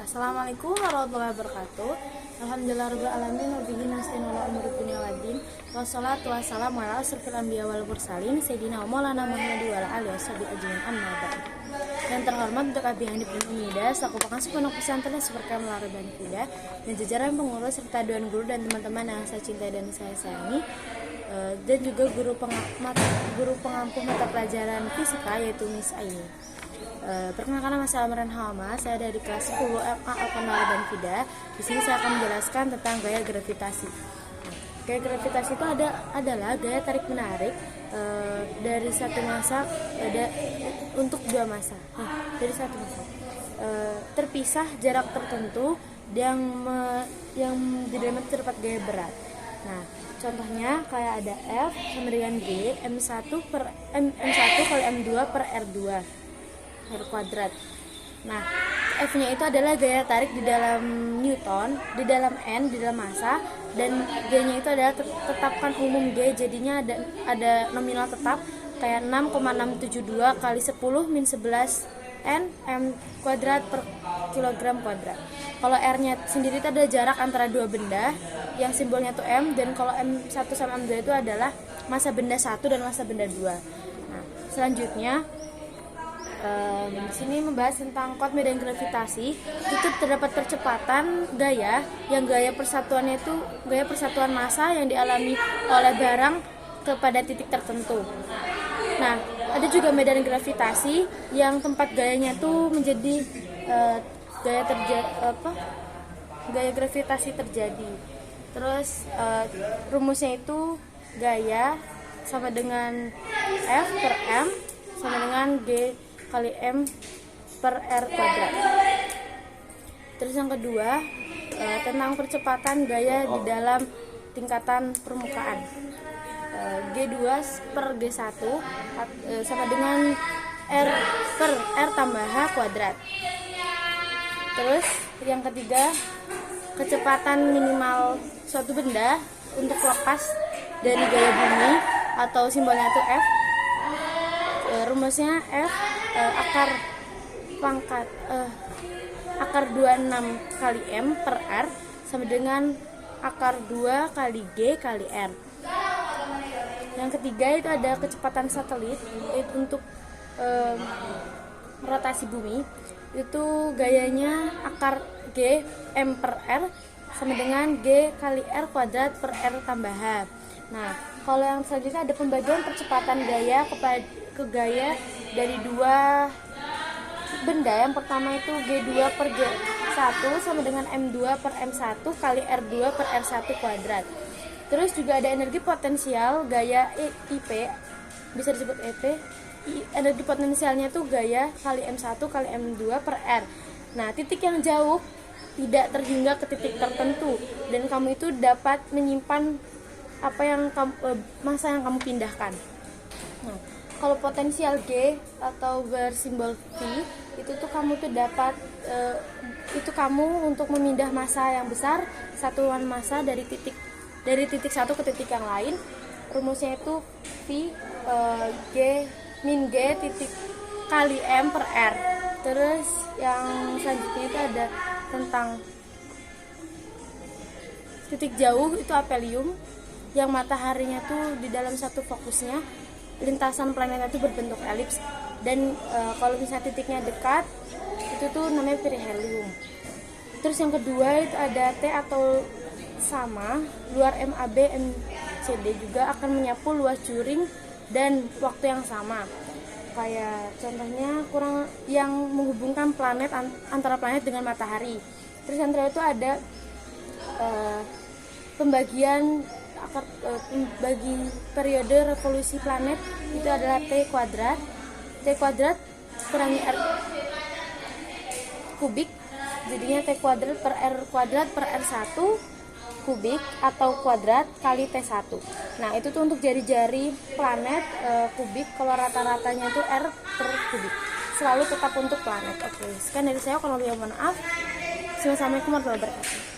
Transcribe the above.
Assalamualaikum warahmatullahi wabarakatuh. Alhamdulillah alamin wa bihi nasta'inu ala umuri dunya waddin. Wassalatu wassalamu ala asrofil anbiya wal mursalin sayyidina wa maulana Muhammad wa ala alihi washabihi ajmain amma ba'd. Yang terhormat untuk Abi Hanif bin Umida selaku pengasuh pondok pesantren Seperkam Laraban Kuda dan jajaran pengurus serta dewan guru dan teman-teman yang saya cintai dan saya sayangi, dan juga guru pengampu mata pelajaran fisika yaitu Miss Ayu. Perkenalkan, nama saya Amran Hama, saya dari kelas 10 MA Alkanara dan Fida. Di sini saya akan menjelaskan tentang gaya gravitasi. Gaya gravitasi itu adalah gaya tarik menarik dari satu massa untuk dua massa. Dari satu massa terpisah jarak tertentu yang di dalamnya terdapat gaya berat. Nah, contohnya kayak ada F sama dengan G, M1 kali M2 per R2 R kuadrat. Nah, F-nya itu adalah gaya tarik di dalam Newton, di dalam N, di dalam massa, dan G-nya itu adalah tetapkan umum G, jadinya ada nominal tetap kayak 6,672 kali 10 min 11 N M kuadrat per kilogram kuadrat. Kalau R-nya sendiri itu adalah jarak antara dua benda yang simbolnya itu M, dan kalau M1 sama M2 itu adalah massa benda 1 dan massa benda 2. Nah, selanjutnya di sini membahas tentang kuat medan gravitasi. Itu terdapat percepatan gaya yang gaya persatuannya itu gaya persatuan massa yang dialami oleh barang kepada titik tertentu. Nah, ada juga medan gravitasi yang tempat gayanya itu menjadi gaya gravitasi terjadi. Terus rumusnya itu gaya sama dengan F per M sama dengan G kali M per R kuadrat. Terus yang kedua tentang percepatan gaya di dalam tingkatan permukaan. G2 per G1 sama dengan R per R tambah H kuadrat. Terus yang ketiga, kecepatan minimal suatu benda untuk lepas dari gaya bumi atau simbolnya itu F. Rumusnya F akar 26 kali M per R sama dengan akar 2 kali G kali R. Yang ketiga itu ada kecepatan satelit itu untuk rotasi bumi, itu gayanya akar G M per R sama dengan G kali R kuadrat per R tambah H. Nah, kalau yang selanjutnya ada pembagian percepatan gaya ke gaya dari dua benda. Yang pertama itu G2 per G1 sama dengan M2 per M1 kali R2 per R1 kuadrat. Terus juga ada energi potensial gaya IP, bisa disebut EP. Energi potensialnya itu gaya kali M1 kali M2 per R. Nah, titik yang jauh tidak terhingga ke titik tertentu, dan kamu itu dapat menyimpan massa yang kamu pindahkan. Nah, kalau potensial G atau bersimbol V itu tuh kamu tuh dapat itu kamu untuk memindah massa yang besar, satuan massa dari titik satu ke titik yang lain. Rumusnya itu V G min G titik kali M per R. Terus yang selanjutnya itu ada tentang titik jauh, itu apelium, yang mataharinya tuh di dalam satu fokusnya, lintasan planetnya itu berbentuk elips, dan kalau misalnya titiknya dekat itu tuh namanya perihelium. Terus yang kedua itu ada T atau sama, luar MAB MCD juga akan menyapu luas juring dan waktu yang sama. Kayak contohnya yang menghubungkan planet antara planet dengan matahari. Terus yang terakhir itu ada pembagian bagi periode revolusi planet, itu adalah T kuadrat kurangi R kubik, jadinya T kuadrat per R kuadrat per R1 kubik atau kuadrat kali T1. Nah, itu tuh untuk jari-jari planet kubik, kalau rata-ratanya itu R per kubik, selalu tetap untuk planet. Oke, sekian dari saya, kalau lebih mohon maaf. Assalamualaikum warahmatullahi wabarakatuh.